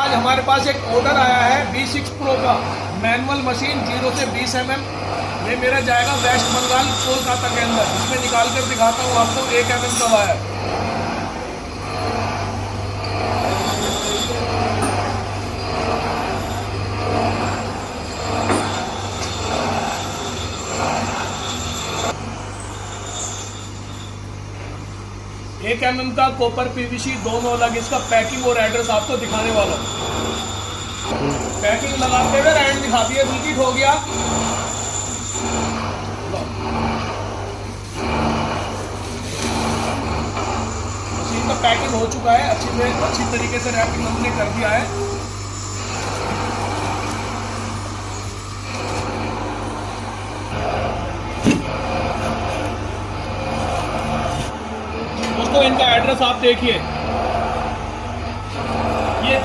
आज हमारे पास एक ऑर्डर आया है V6 Pro का मैनुअल मशीन 0 से 20 mm। ये मेरा जाएगा वेस्ट बंगाल कोलकाता के अंदर। इसमें निकाल कर दिखाता हूँ आपको 1 mm का वायर। एक mm का कॉपर PVC दोनों अलग। इसका पैकिंग और एड्रेस आपको दिखाने वाला हूँ। पैकिंग लगाते हुए एंड दिखा दिया, रिपीट हो गया। मशीन का पैकिंग हो चुका है, अच्छी तरीके से रैपिंग हमने कर दिया है। दोस्तों इनका एड्रेस आप देखिए, ये